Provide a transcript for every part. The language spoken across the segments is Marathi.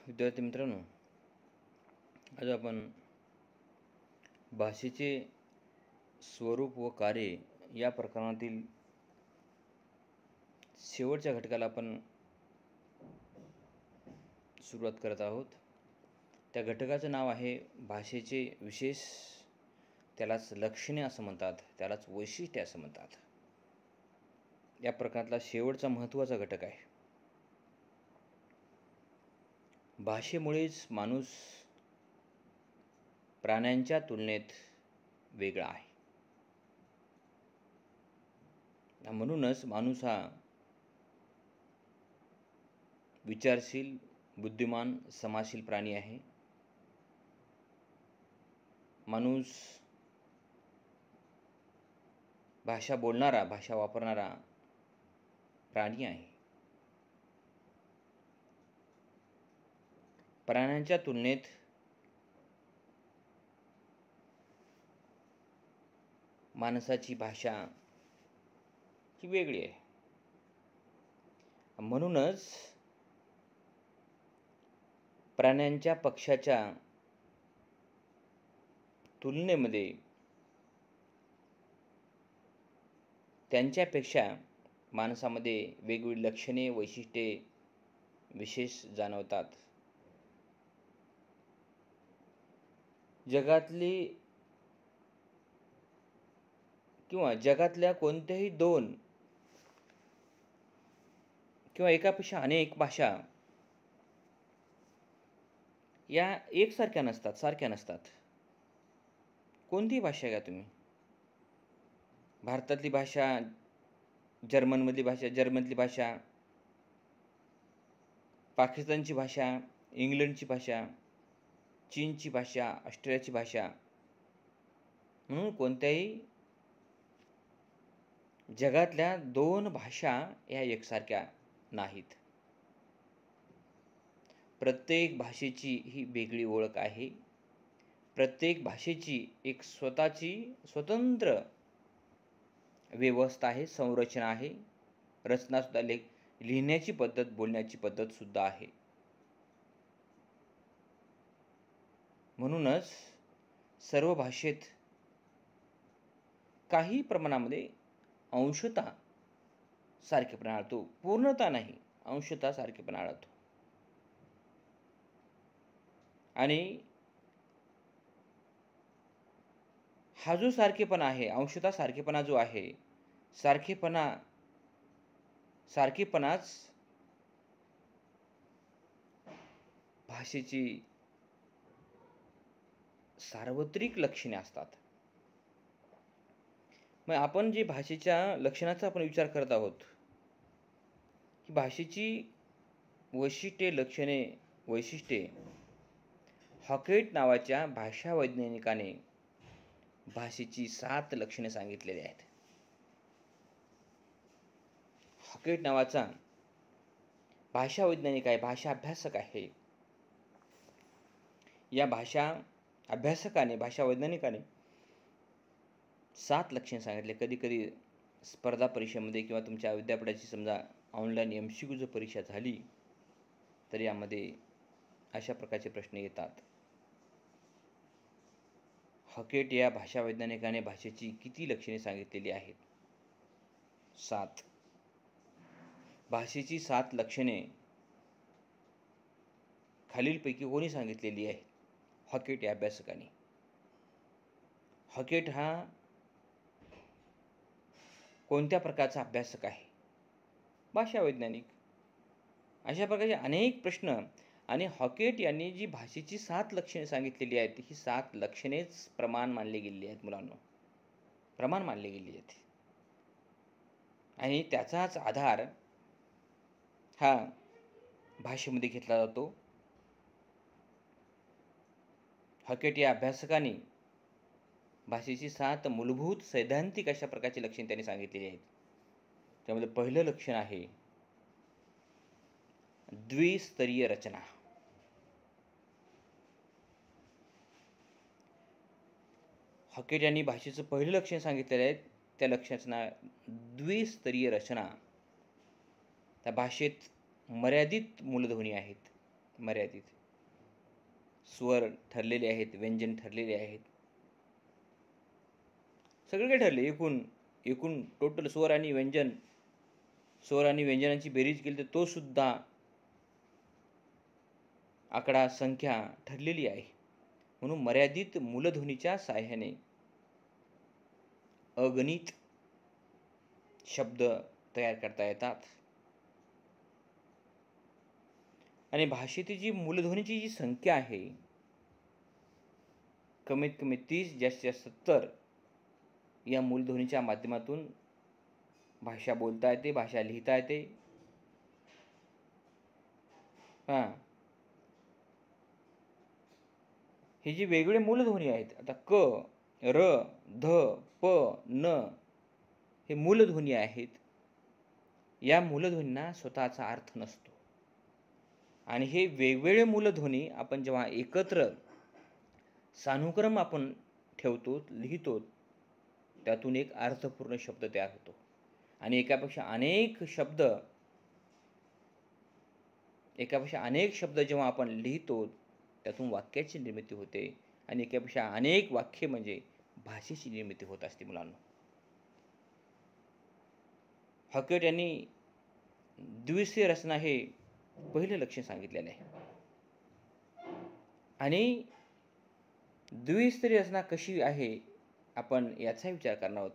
विद्यार्थी मित्रांनो, आज आपण भाषेचे स्वरूप व कार्य या प्रकरणातील शेवटच्या घटकाला आपण सुरुवात करत आहोत. त्या घटकाचं नाव आहे भाषेचे विशेष. त्यालाच लक्षणे असं म्हणतात, त्यालाच वैशिष्ट्ये असं म्हणतात. या प्रकरणातला शेवटचा महत्त्वाचा घटक आहे. भाषेमुळेच माणूस प्राण्यांच्या तुलनेत वेगळा आहे. म्हणूनच माणूस हा विचारशील, बुद्धिमान, समाजशील प्राणी आहे. माणूस भाषा बोलणारा, भाषा वापरणारा प्राणी आहे. प्राण्यांच्या तुलनेत माणसाची भाषा ही वेगळी आहे. म्हणूनच प्राण्यांच्या पक्षाच्या तुलनेमध्ये त्यांच्यापेक्षा माणसामध्ये वेगवेगळी लक्षणे, वैशिष्ट्ये, विशेष जाणवतात. जगातल्या कोणत्याही दोन किंवा एकापेक्षा अनेक भाषा या एकसारख्या नसतात, सारख्या नसतात. कोणतीही भाषा घ्या तुम्ही. भारतातली भाषा, जर्मनमधली भाषा, पाकिस्तानची भाषा, इंग्लंडची भाषा, चीनची भाषा, ऑस्ट्रेलियाची भाषा, म्हणून कोणत्याही जगातल्या दोन भाषा या एकसारख्या नाहीत. प्रत्येक भाषेची ही वेगळी ओळख आहे. प्रत्येक भाषेची एक स्वतःची स्वतंत्र व्यवस्था आहे, संरचना आहे, रचनासुद्धा, लिहिण्याची पद्धत, बोलण्याची पद्धत सुद्धा आहे. म्हणूनच सर्व भाषेत काही प्रमाणामध्ये अंशतः सारखेपणा आढळतो, पूर्णतः नाही, अंशतः सारखेपणा आढळतो. आणि हा जो सारखेपणा आहे, अंशतः सारखेपणा जो आहे, सारखेपणाच भाषेची सार्वत्रिक लक्षणे असतात. मग आपण जे भाषेच्या लक्षणाचा आपण विचार करत आहोत, ही भाषेची वैशिष्ट्ये हॉकेट नावाच्या भाषा वैज्ञानिकाने भाषेची 7 लक्षणे सांगितलेली आहेत. हॉकेट नावाचा भाषा वैज्ञानिक आहे, भाषा अभ्यासक आहे. या भाषा वैज्ञानिकाने 7 लक्षणे सांगितले. कधी स्पर्धा परीक्षेमध्ये किंवा तुमच्या विद्यापीठाची समजा ऑनलाईन MCQ जर परीक्षा झाली तर यामध्ये अशा प्रकारचे प्रश्न येतात. हॉकेट या भाषा वैज्ञानिकाने भाषेची किती लक्षणे सांगितलेली आहेत? 7. भाषेची 7 लक्षणे खालीलपैकी कोणी सांगितलेली आहेत? हॉकेट या अभ्यासकाने. हॉकेट हा कोणत्या प्रकारचा अभ्यासक आहे? भाषा वैज्ञानिक. अशा प्रकारचे अनेक प्रश्न. आणि हॉकेट यांनी जी भाषेची 7 लक्षणे सांगितलेली आहेत, ही 7 लक्षणेच प्रमाण मानली गेलेली आहेत मुलांनो. प्रमाण मानली गेली आहेत. आणि त्याचाच आधार हा भाषेमध्ये घेतला जातो. हॉकेट या अभ्यासकाने भाषेची 7 मूलभूत सैद्धांतिक अशा प्रकारची लक्षणे त्यांनी सांगितलेली आहेत. त्यामध्ये पहिलं लक्षण आहे द्विस्तरीय रचना. हॉकेट यांनी भाषेचं पहिलं लक्षण सांगितलेलं आहे. त्या लक्षणाचं नाव द्विस्तरीय रचना. त्या भाषेत मर्यादित मूलध्वनी आहेत, मर्यादित. स्वर ठरलेले आहेत, व्यंजन ठरलेले आहेत, सगळे काही ठरले. एकूण एकूण टोटल स्वर आणि व्यंजनांची बेरीज केली तर तो सुद्धा आकडा संख्या ठरलेली आहे. म्हणून मर्यादित मूलध्वनीच्या साहाय्याने अगणित शब्द तयार करता येतात. आणि भाषेतील जी मूलध्वनीची जी संख्या आहे, कमीत कमी 30 जास्तीत जास्त 70 या मूलध्वनीच्या माध्यमातून भाषा बोलता येते, भाषा लिहिता येते. हे जे वेगवेगळे मूलध्वनी आहेत, आता क, र, ध, प, न हे मूलध्वनी आहेत. या मूलध्वनींना स्वतःचा अर्थ नसतो. आणि हे वेगवेगळे मूलध्वनी आपण जेव्हा एकत्र सानुक्रम आपण ठेवतो, लिहितो, त्यातून एक अर्थपूर्ण शब्द तयार होतो. आणि एकापेक्षा अनेक शब्द जेव्हा आपण लिहितो, त्यातून वाक्याची निर्मिती होते. आणि एकापेक्षा अनेक वाक्य म्हणजे भाषेची निर्मिती होत असते. मुलांनो, हॉकेट यांनी द्विस्तरीय रचना हे पहिलं लक्षण सांगितलेलं आहे. आणि द्विस्तरीय रचना कशी आहे आपण याचा विचार करणार आहोत.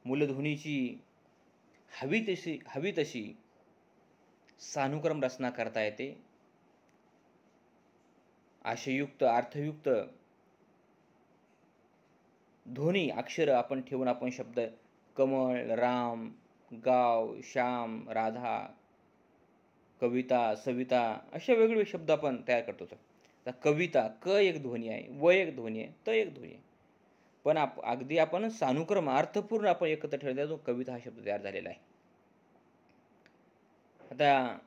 मूलध्वनीची हवी तशी सानुक्रम रचना करता येते. आशयुक्त, अर्थयुक्त ध्वनी अक्षर आपण ठेवून आपण शब्द कमळ, राम, गाव, श्याम, राधा, कविता, सविता अशा वेगवेगळे शब्द आपण तयार करतो. आता कविता, क एक ध्वनी आहे, व एक ध्वनी आहे, त एक ध्वनी आहे. पण अगदी आपण सानुक्रम अर्थपूर्ण आपण एकत्र ठेवला तो कविता हा शब्द तयार झालेला आहे. आता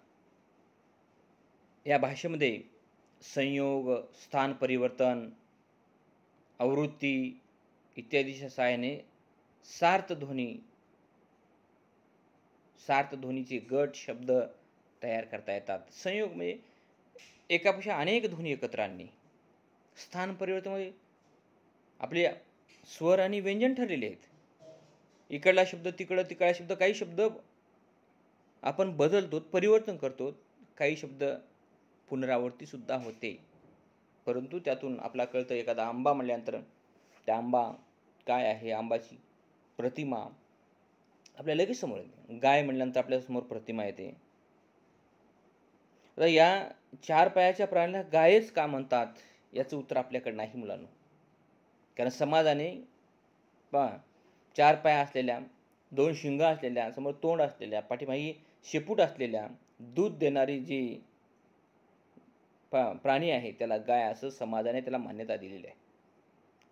या भाषेमध्ये संयोग, स्थान परिवर्तन, आवृत्ती इत्यादीच्या सहाय्याने सार्थध्वनीचे गट शब्द तयार करता येतात. संयोग म्हणजे एकापेक्षा अनेक ध्वनी एकत्र आणणे. स्थान परिवर्तन म्हणजे आपले स्वर आणि व्यंजन ठरलेले आहेत. इकडला शब्द तिकडला शब्द, काही शब्द आपण बदलतो, परिवर्तन करतो, काही शब्द पुनरावृत्ती सुद्धा होते. परंतु त्यातून आपला कळतं एखादा आंबा म्हणल्यानंतर त्या आंबा काय आहे, आंबाची प्रतिमा आपल्याला लगेच समोर येते. गाय म्हणल्यानंतर आपल्या समोर प्रतिमा येते. आता या 4 पायाच्या प्राण्याला गायच का म्हणतात याचं उत्तर आपल्याकडे नाही मुलांनो. कारण समाजाने 4 पाय असलेल्या, 2 शिंग असलेल्या, समोर तोंड असलेल्या, पाठीमागे शेपूट असलेल्या, दूध देणारी जी प्राणी आहे त्याला गाय असं समाजाने त्याला मान्यता दिलेली आहे.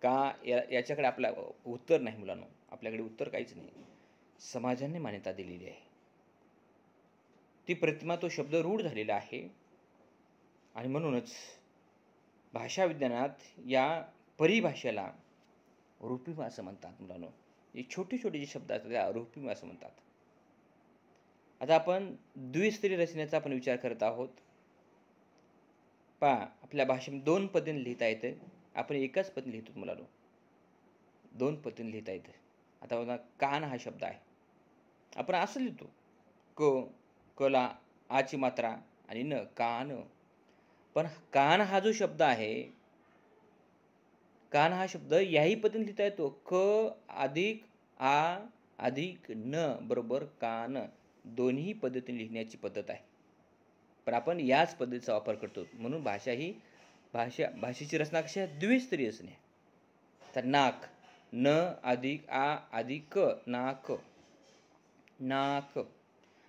का याच्याकडे आपला उत्तर नाही मुलांनो. आपल्याकडे उत्तर काहीच नाही. समाजाने मान्यता दिलेली आहे. ती प्रतिमा, तो शब्द रूढ झालेला आहे. आणि म्हणूनच भाषा विज्ञानात या परिभाषेला रूपिमा असं म्हणतात मुलांनो. हे छोटे छोटे जे शब्द असतात त्या रूपिमा असं म्हणतात. आता आपण द्विस्तरीय रचनेचा आपण विचार करत आहोत. आपल्या भाषेमध्ये 2 पद्धतीने लिहिता येते. आपण एकाच पद्धतीने लिहितो मुलांनो. 2 पद्धतीने लिहिता येते. आता बघा, कान हा शब्द आहे. आपण असं लिहितो, कला आची मात्रा आणि न, कान. पण कान हा जो शब्द आहे, कान हा शब्द याही पद्धतीने लिहिता येतो. क अधिक आ अधिक न बरोबर कान. दोन्ही पद्धतीने लिहिण्याची पद्धत आहे. पण आपण याच पद्धतीचा वापर करतो. म्हणून भाषेची रचना कशी आहे? द्विस्तरीय असणे. तर नाक, न अधिक आ अधिक क, नाक. नाक.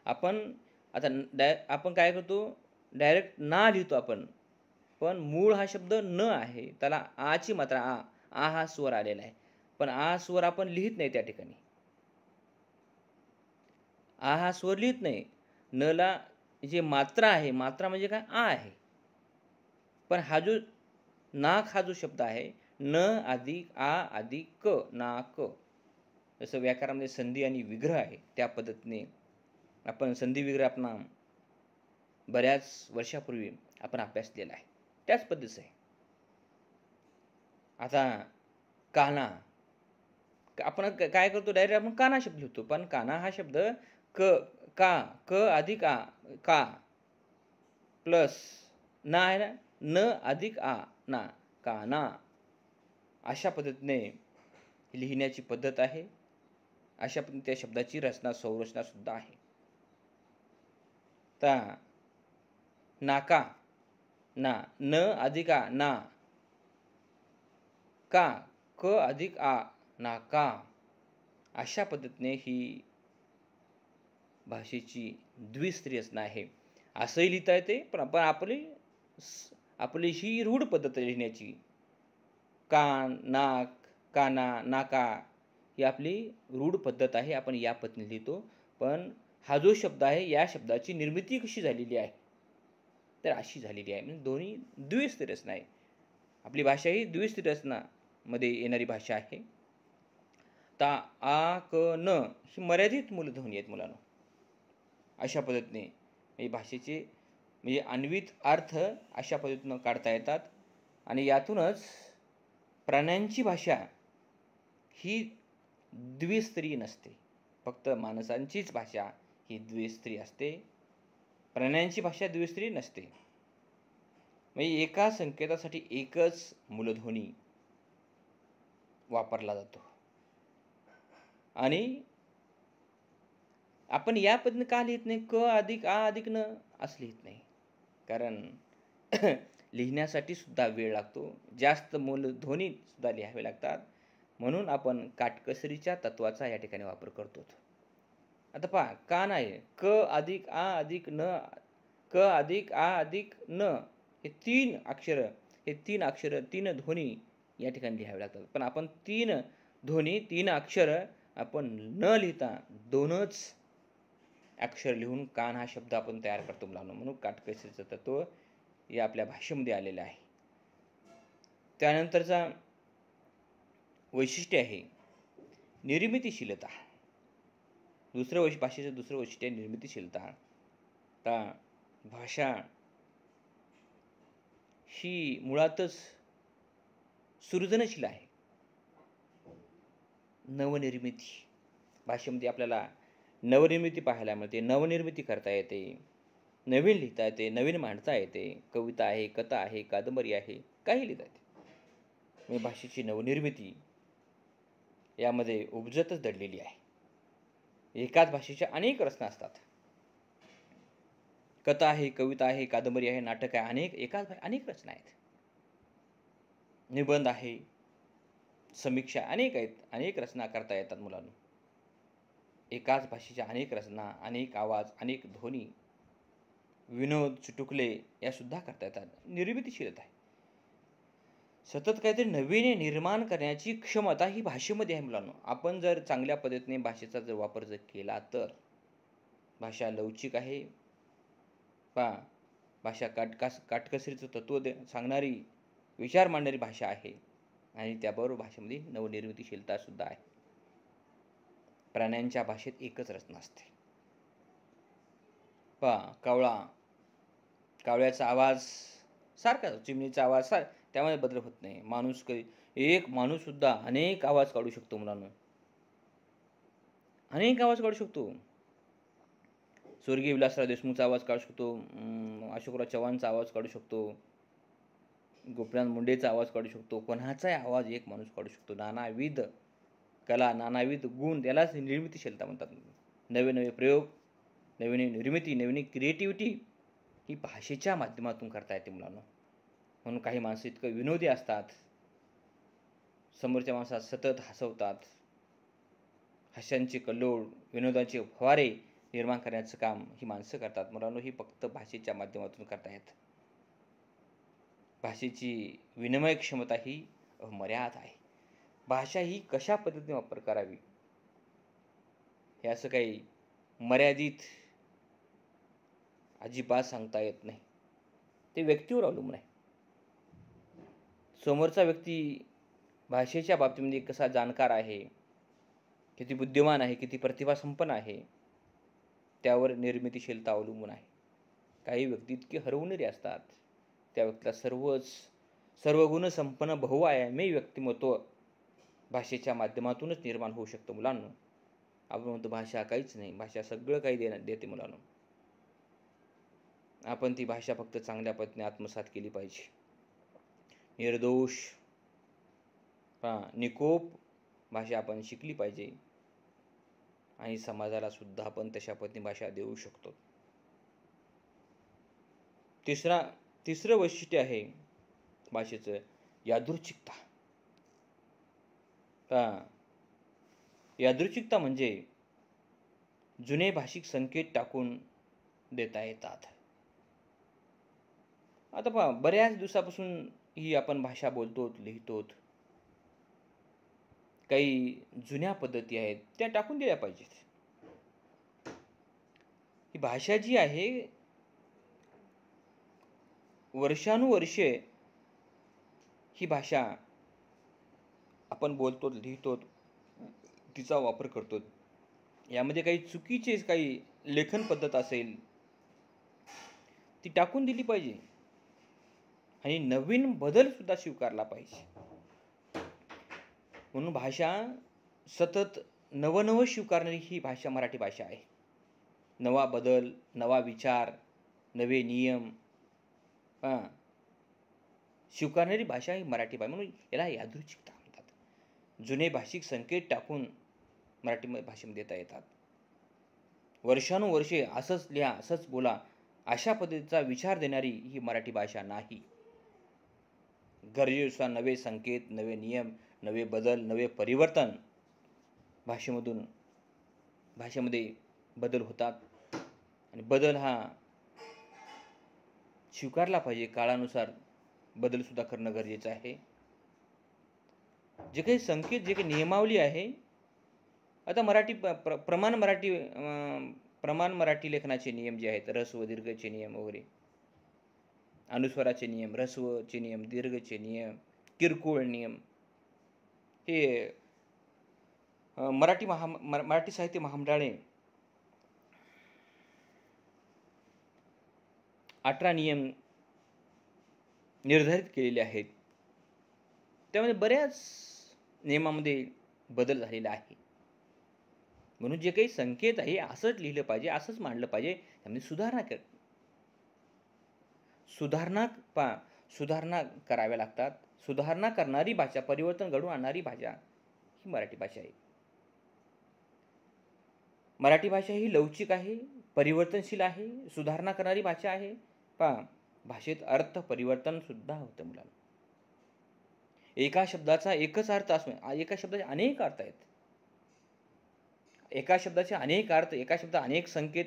आपण काय करतो? डायरेक्ट ना लिहितो आपण. पण मूळ हा शब्द न आहे. त्याला आची मात्रा आ हा स्वर आलेला आहे. पण आ स्वर आपण लिहित नाही त्या ठिकाणी. आ हा स्वर लिहित नाही. न ला जे मात्रा आहे, मात्रा म्हणजे काय? आ आहे. पण हा जो नाक हा जो शब्द आहे, न अधिक आ अधिक क, नाक. जसं व्याकरणामध्ये संधी आणि विग्रह आहे त्या पद्धतीने आपण संधी विग्रह आपण बऱ्याच वर्षापूर्वी आपण अभ्यासलेला आहे. त्याच पद्धतीचं आहे. आता काना, आपण काय करतो, डायरेक्ट आपण काना शब्द लिहितो. पण काना हा शब्द क का क अधिक आ का प्लस ना आहे ना, न अधिक आ ना, काना, अशा पद्धतीने लिहिण्याची पद्धत आहे. अशा पद्धतीने त्या शब्दाची रचना संरचना सुद्धा आहे. तर नाका ना, न अधिक आ ना, का क अधिक आ नाका, अशा पद्धतीने ही भाषेची द्विस्त्री रचना आहे. असंही लिहिता येते, पण आपण आपली ही रूढ पद्धत लिहिण्याची. कान, नाक, काना, नाका ही आपली रूढ पद्धत आहे. आपण या पद्धतीने लिहितो. पण हा जो शब्द आहे, या शब्दाची निर्मिती कशी झालेली आहे, तर अशी झालेली आहे. म्हणजे दोन्ही द्विस्त्री रचना आहे. आपली भाषा ही द्विस्त्री रचनामध्ये येणारी भाषा आहे. ता, आ, क, न ही मर्यादित मूलध्वनी आहेत मुलांनो. अशा पद्धतीने भाषेचे म्हणजे अन्वित अर्थ अशा पद्धतीनं काढता येतात. आणि यातूनच प्राण्यांची भाषा ही द्विस्त्री नसते. फक्त माणसांचीच भाषा ही द्विस्त्री असते. प्राण्यांची भाषा द्विस्त्री नसते. म्हणजे एका संकेतासाठी एकच मूलध्वनी वापरला जातो. आणि आपण या पद्धतीने का लिहित नाही, क अधिक आ अधिक न असं लिहित नाही? कारण लिहिण्यासाठी सुद्धा वेळ लागतो, जास्त मूलध्वनी सुद्धा लिहावे लागतात. म्हणून आपण काटकसरीच्या तत्वाचा या ठिकाणी वापर करतो. आता पहा, कान आहे, क अधिक आ अधिक न, क अधिक आ अधिक न, हे तीन अक्षर तीन ध्वनी या ठिकाणी लिहावे लागतात. पण आपण तीन ध्वनी तीन अक्षर आपण न लिहिता दोनच अक्षर लिहून कान हा शब्द आपण तयार करतो मुलांनो. म्हणून काटकसरीचं तत्व या आपल्या भाषेमध्ये आलेलं आहे. त्यानंतरचा वैशिष्ट्य आहे निर्मितीशीलता. भाषेचं दुसरं वैशिष्ट्य आहे निर्मितीशीलता. आता भाषा ही मुळातच सृजनशील आहे. नवनिर्मिती, भाषेमध्ये आपल्याला नवनिर्मिती पाहायला मिळते. नवनिर्मिती करता येते, नवीन लिहिता येते, नवीन मांडता येते. कविता आहे, कथा आहे, कादंबरी आहे, काही लिहिता येते. म्हणजे भाषेची नवनिर्मिती यामध्ये उपजतच दडलेली आहे. एकाच भाषेच्या अनेक रचना असतात. कथा आहे, कविता आहे, कादंबरी आहे, नाटक आहे, अनेक रचना आहेत. निबंध आहे, समीक्षा अनेक आहेत. अनेक रचना करता येतात मुलांना. एकाच भाषेच्या अनेक रचना, अनेक आवाज, अनेक ध्वनी, विनोद, चुटुकले या सुद्धा करता येतात. निर्मितीशीलता आहे. सतत काहीतरी नवीन निर्माण करण्याची क्षमता ही भाषेमध्ये आहे मुलांनो. आपण जर चांगल्या पद्धतीने भाषेचा जर वापर केला तर भाषा लवचिक आहे. भाषा काटकसरीचं तत्व सांगणारी, विचार मांडणारी भाषा आहे. आणि त्याबरोबर भाषेमध्ये नवनिर्मितीशीलता सुद्धा आहे. प्राण्यांच्या भाषेत एकच रचना असते. कावळ्याचा आवाज सारखा, चिमणीचा आवाज त्यामध्ये बदल होत नाही. एक माणूस सुद्धा अनेक आवाज काढू शकतो मुलांना. अनेक आवाज काढू शकतो. स्वर्गीय विलासराव देशमुखचा आवाज काढू शकतो, अशोकराव चव्हाणचा आवाज काढू शकतो, गोपीनाथ मुंडेचा आवाज काढू शकतो. कोणाचाही आवाज एक माणूस काढू शकतो. नानाविध कला, नानाविध गुण, त्यालाच निर्मितीशीलता म्हणतात. नवे नवे प्रयोग, नवीन निर्मिती, नवीन क्रिएटिव्हिटी ही भाषेच्या माध्यमातून करता येते मुलांना. म्हणून काही माणसं इतकं विनोदी असतात, समोरच्या माणसाला सतत हसवतात. हास्यांचे कल्लोळ, विनोदाचे फवारे निर्माण करण्याचं काम ही माणसं करतात मुलांना. ही फक्त भाषेच्या माध्यमातून करता येत. भाषेची विनिमय क्षमता ही अमर्याद आहे. भाषा ही कशा पद्धतीने वापर करावी हे असं काही मर्यादित अजिबात सांगता येत नाही. ते व्यक्तीवर अवलंबून आहे. समोरचा व्यक्ती भाषेच्या बाबतीमध्ये कसा जाणकार आहे, किती बुद्धिमान आहे, किती प्रतिभासंपन्न आहे, त्यावर निर्मितीशीलता अवलंबून आहे. काही व्यक्ती इतके हरवणारे असतात, त्या व्यक्तीला सर्व गुण संपन्न बहुआयामी व्यक्तिमत्व भाषेच्या माध्यमातूनच निर्माण होऊ शकतं. मुलांनो, आपण म्हणतो भाषा काहीच नाही, भाषा सगळं काही देते मुलांनो. आपण ती भाषा फक्त चांगल्या पद्धतीने आत्मसात केली पाहिजे. निर्दोष निकोप भाषा आपण शिकली पाहिजे आणि समाजाला सुद्धा आपण तशा पद्धतीने भाषा देऊ शकतो. तिसरं वैशिष्ट्य आहे भाषेचं यादृच्छिकता. यादृच्छिकता म्हणजे जुने भाषिक संकेत टाकून देता येतात. आता पहा, बऱ्याच दिवसापासून ही आपण भाषा बोलतो, लिहितो. काही जुन्या पद्धती आहेत त्या टाकून दिल्या पाहिजेत. ही भाषा जी आहे वर्षानुवर्षे ही भाषा आपण बोलतो, लिहितो, तिचा वापर करतो. यामध्ये काही चुकीचे काही लेखन पद्धत असेल ती टाकून दिली पाहिजे आणि नवीन बदल सुद्धा स्वीकारला पाहिजे. म्हणून भाषा सतत नवनवं स्वीकारणारी ही भाषा मराठी भाषा आहे. नवा बदल, नवा विचार, नवे नियम स्वीकारणारी भाषा ही मराठी भाषा. म्हणून याला यादृच्छिकता म्हणतात. जुने भाषिक संकेत टाकून मराठी भाषेमध्ये देता येतात. वर्षानुवर्षे असंच लिहा, असंच बोला, अशा पद्धतीचा विचार देणारी ही मराठी भाषा नाही. गरजेनुसार नवे संकेत, नवे नियम, नवे बदल, नवे परिवर्तन भाषेमध्ये बदल होतात आणि बदल हा स्वीकारला पाहिजे. काळानुसार बदल सुद्धा करणं गरजेचं आहे. जे काही संकेत, जे काही नियमावली आहे, आता मराठी प्रमाण मराठी लेखनाचे नियम जे आहेत, ऱ्हस्व दीर्घचे नियम वगैरे, अनुस्वाराचे नियम, ऱ्हस्वचे नियम, दीर्घचे नियम, किरकोळ नियम, हे मराठी साहित्य महामंडळाने 18 नियम निर्धारित केलेले आहेत. त्यामध्ये बऱ्याच नियमामध्ये बदल झालेला आहे. म्हणून जे काही संकेत आहे असंच लिहिलं पाहिजे, असंच मांडलं पाहिजे. त्यामध्ये सुधारणा कराव्या लागतात. सुधारणा करणारी भाषा, परिवर्तन घडवून आणणारी भाषा ही मराठी भाषा आहे. मराठी भाषा ही लवचिक आहे, परिवर्तनशील आहे, सुधारणा करणारी भाषा आहे. भाषेत अर्थ परिवर्तन सुद्धा होतं मुलांना. एका शब्दाचा एकच अर्थ असून एका शब्दाचे अनेक अर्थ आहेत. एका शब्दाचे अनेक अर्थ, एका शब्दात अनेक संकेत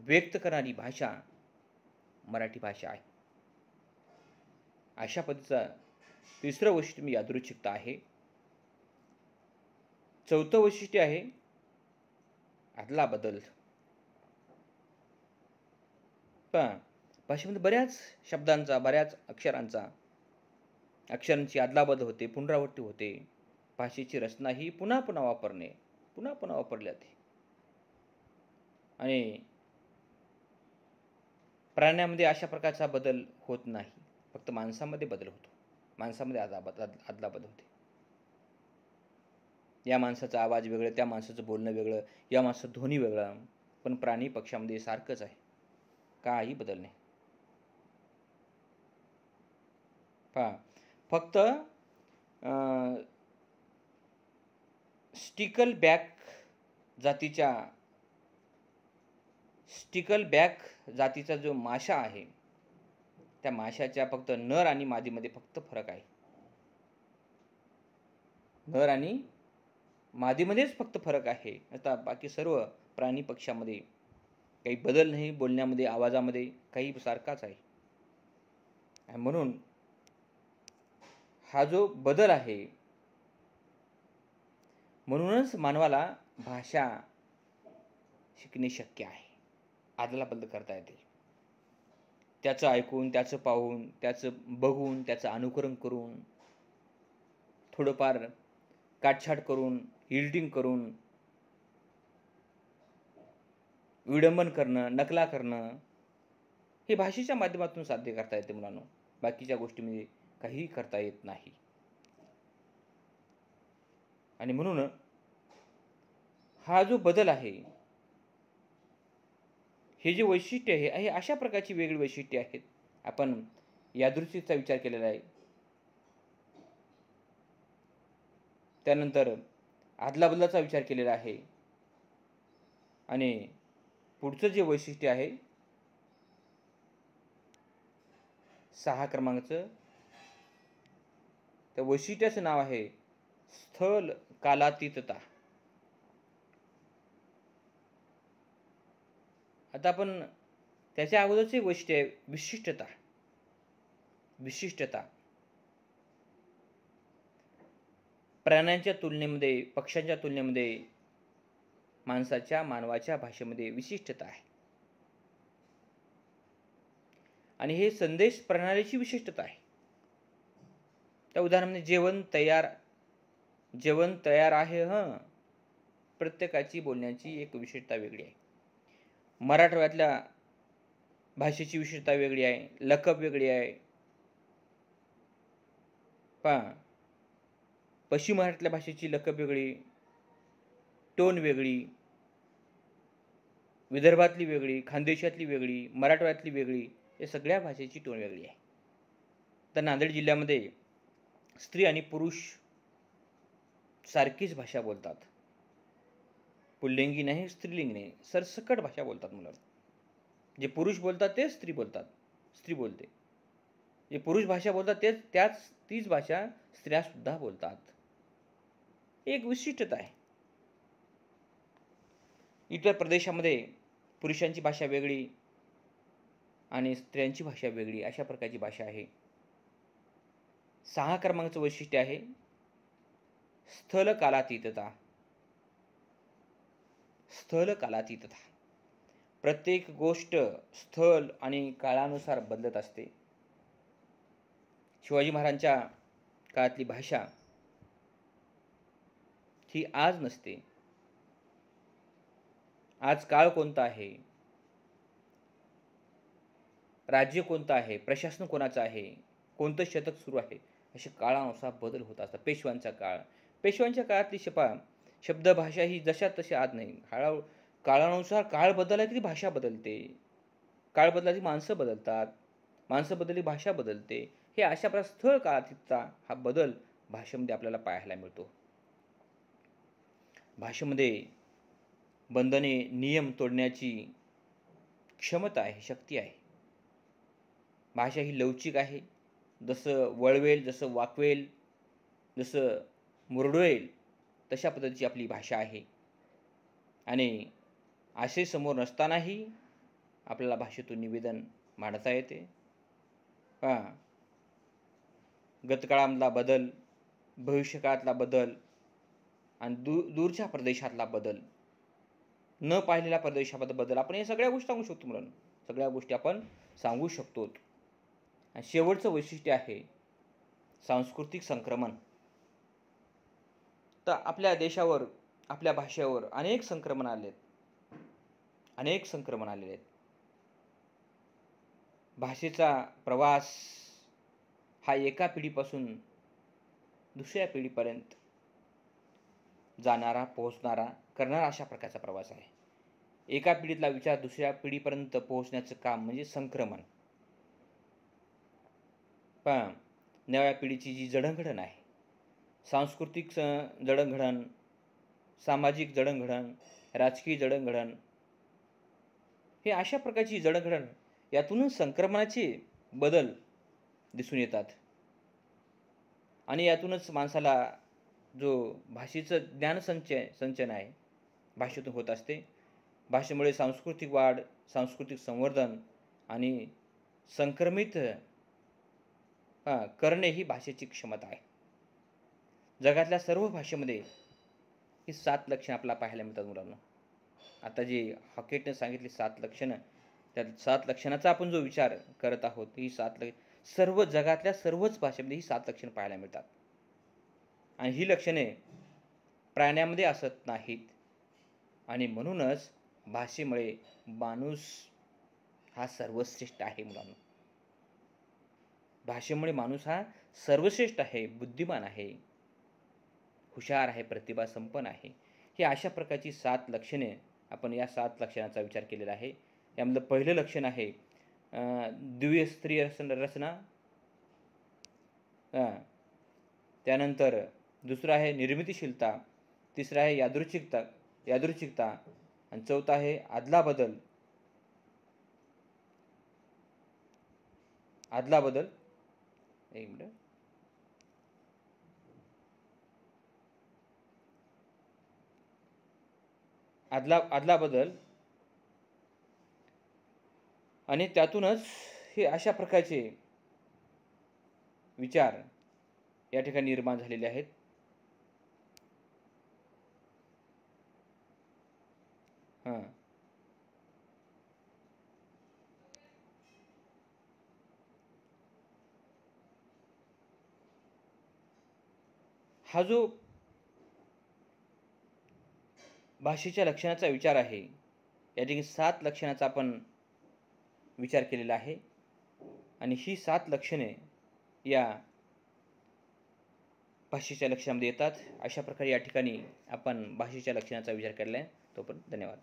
व्यक्त करणारी भाषा मराठी भाषा आहे. अशा पद्धतीचा तिसरं वैशिष्ट्य यादृच्छिकता आहे. चौथं वैशिष्ट्य आहे आदला बदल. भाषेमध्ये बऱ्याच शब्दांचा, बऱ्याच अक्षरांची अदलाबदल होते, पुनरावृत्ती होते. भाषेची रचना ही पुन्हा वापरली जाते. आणि प्राण्यांमध्ये अशा प्रकारचा बदल होत नाही. फक्त माणसामध्ये बदल होतो. माणसामध्ये अदलाबदल होते. या माणसाचा आवाज वेगळं, त्या माणसाचं बोलणं वेगळं, या माणसाचं ध्वनी वेगळं. पण प्राणी पक्षामध्ये सारखंच आहे, काही बदल नाही. फक्त स्टिकल बॅक जातीचा जो माशा आहे, त्या माशाच्या फक्त नर आणि मादीमध्ये फक्त फरक आहे. नर आणि मादीमध्येच फक्त फरक आहे. आता बाकी सर्व प्राणी पक्षामध्ये काही बदल नाही. बोलण्यामध्ये, आवाजामध्ये काही सारखाच आहे. म्हणून हा जो बदल आहे, म्हणूनच मानवाला भाषा शिकणे शक्य आहे. अदलाबदल करता येते. त्याचं ऐकून, त्याचं पाहून, त्याचं बघून, त्याचं अनुकरण करून, थोडंफार काटछाट करून, हिल्डिंग करून विडंबन करणं, नकला करणं हे भाषेच्या माध्यमातून साध्य करता येते मुलांनो. बाकीच्या गोष्टीमध्ये काहीही करता येत नाही. आणि म्हणून हा जो बदल आहे, हे जे वैशिष्ट्य आहे, हे अशा प्रकारची वेगळी वैशिष्ट्ये आहेत. आपण यादृच्छिकचा विचार केलेला आहे. त्यानंतर आदलाबदलाचा विचार केलेला आहे. आणि पुढचं जे वैशिष्ट्य आहे 6 क्रमांकाचं, त्या वैशिष्ट्याचं नाव आहे स्थल कालातीतता. आता आपण त्याच्या अगोदरचे वैशिष्ट्य आहे विशिष्टता. विशिष्टता प्राण्यांच्या तुलनेमध्ये, पक्ष्यांच्या तुलनेमध्ये मानवाच्या भाषेमध्ये विशिष्टता आहे. आणि हे संदेश प्रणालीची विशिष्टता आहे. त्या उदाहरणामध्ये जेवण तयार आहे. प्रत्येकाची बोलण्याची एक विशेषता वेगळी आहे. मराठवाड्यातल्या भाषेची विशेषता वेगळी आहे, लकब वेगळी आहे. पश्चिम महाराष्ट्रातल्या भाषेची लकब वेगळी, टोन वेगळी, विदर्भातली वेगळी, खानदेशातली वेगळी, मराठवाड्यातली वेगळी, या सगळ्या भाषेची टोन वेगळी आहे. तर नांदेड जिल्ह्यामध्ये स्त्री आणि पुरुष सारखीच भाषा बोलतात. पुल्लिंगी नाही, स्त्रीलिंगी नाही, सरसकट भाषा बोलतात मुलं. जे पुरुष बोलतात तेच स्त्री बोलतात, स्त्री बोलते. जे पुरुष भाषा बोलतात तीच भाषा स्त्रिया सुद्धा बोलतात. एक विशिष्टता आहे. इतर प्रदेशामध्ये पुरुषांची भाषा वेगळी आणि स्त्रियांची भाषा वेगळी, अशा प्रकारची भाषा आहे. 6 क्रमांकाचं वैशिष्ट्य आहे स्थल कालातीतता. स्थल कालातीतता. प्रत्येक गोष्ट स्थल आणि काळानुसार बदलत असते. शिवाजी महाराजांच्या काळातली भाषा ही आज नसते. आज काळ कोणता आहे, राज्य कोणतं आहे, प्रशासन कोणाचं आहे, कोणतं शतक सुरू आहे, असे काळानुसार बदल होत असतात. पेशव्यांच्या काळातली शब्द भाषा ही जशा तशी आज नाही. काळानुसार काळ बदलला की भाषा बदलते, काळ बदलला की माणसं बदलतात, माणसं बदलली भाषा बदलते. हे अशा प्रकारे स्थळ काळातीतता हा बदल भाषेमध्ये आपल्याला पाहायला मिळतो. भाषेमध्ये बंधने, नियम तोडण्याची क्षमता आहे, शक्ती आहे. भाषा ही लवचिक आहे. जसं वळवेल, जसं वाकवेल, जसं मुरडवेल, तशा पद्धतीची आपली भाषा आहे. आणि असे समोर नसतानाही आपल्याला भाषेतून निवेदन मांडता येते. गतकाळामधला बदल, भविष्यकाळातला बदल आणि दूरच्या प्रदेशातला बदल, न पाहिलेल्या प्रदेशाबद्दल बदल, आपण या सगळ्या गोष्टी सांगू शकतो मुलांना. सगळ्या गोष्टी आपण सांगू शकतो. आणि शेवटचं वैशिष्ट्य आहे सांस्कृतिक संक्रमण. तर आपल्या देशावर, आपल्या भाषेवर अनेक संक्रमण आलेले आहेत. भाषेचा प्रवास हा एका पिढीपासून दुसऱ्या पिढीपर्यंत जाणारा, पोहोचणारा, करणारा अशा प्रकारचा प्रवास आहे. एका पिढीतला विचार दुसऱ्या पिढीपर्यंत पोहोचण्याचं काम म्हणजे संक्रमण. नव्या पिढीची जी जडणघडण आहे, सांस्कृतिक जडणघडण, सामाजिक जडणघडण, राजकीय जडणघडण, हे अशा प्रकारची जडणघडण, यातूनच संक्रमणाचे बदल दिसून येतात. आणि यातूनच माणसाला जो भाषेचं ज्ञानसंचन आहे भाषेतून होत असते. भाषेमुळे सांस्कृतिक वाढ, सांस्कृतिक संवर्धन आणि संक्रमित करणे ही भाषेची क्षमता आहे. जगातल्या सर्व भाषेमध्ये ही 7 लक्षणं आपल्याला पाहायला मिळतात मुलांना. आता जी हॉकेटने सांगितली 7 लक्षणं, त्या 7 लक्षणाचा आपण जो विचार करत आहोत, ही 7 सर्व जगातल्या सर्वच भाषेमध्ये ही 7 लक्षणं पाहायला मिळतात. आणि ही लक्षणे प्राण्यामध्ये असत नाहीत. आणि म्हणूनच भाषेमुळे माणूस हा सर्वश्रेष्ठ आहे मुलांनो. भाषेमुळे माणूस हा सर्वश्रेष्ठ आहे, बुद्धिमान आहे, हुशार आहे, प्रतिभा संपन्न आहे. ही अशा प्रकारची 7 लक्षणे आपण या 7 लक्षणाचा विचार केलेला आहे. यामधलं पहिलं लक्षण आहे द्विस्तरीय रचना. त्यानंतर दुसरं आहे निर्मितीशीलता, तिसरं आहे यादृच्छिकता आणि चौथं आहे अदलाबदल. एक मिनिट. अदलाबदल आणि त्यातूनच हे अशा प्रकारचे विचार या ठिकाणी निर्माण झालेले आहेत. हा जो भाषेच्या लक्षणाचा विचार आहे, या ठिकाणी 7 लक्षणाचा आपण विचार केलेला आहे आणि ही 7 लक्षणे या भाषेच्या लक्षणामध्ये येतात. अशा प्रकारे या ठिकाणी आपण भाषेच्या लक्षणाचा विचार केलेला आहे. तोपर्यंत धन्यवाद.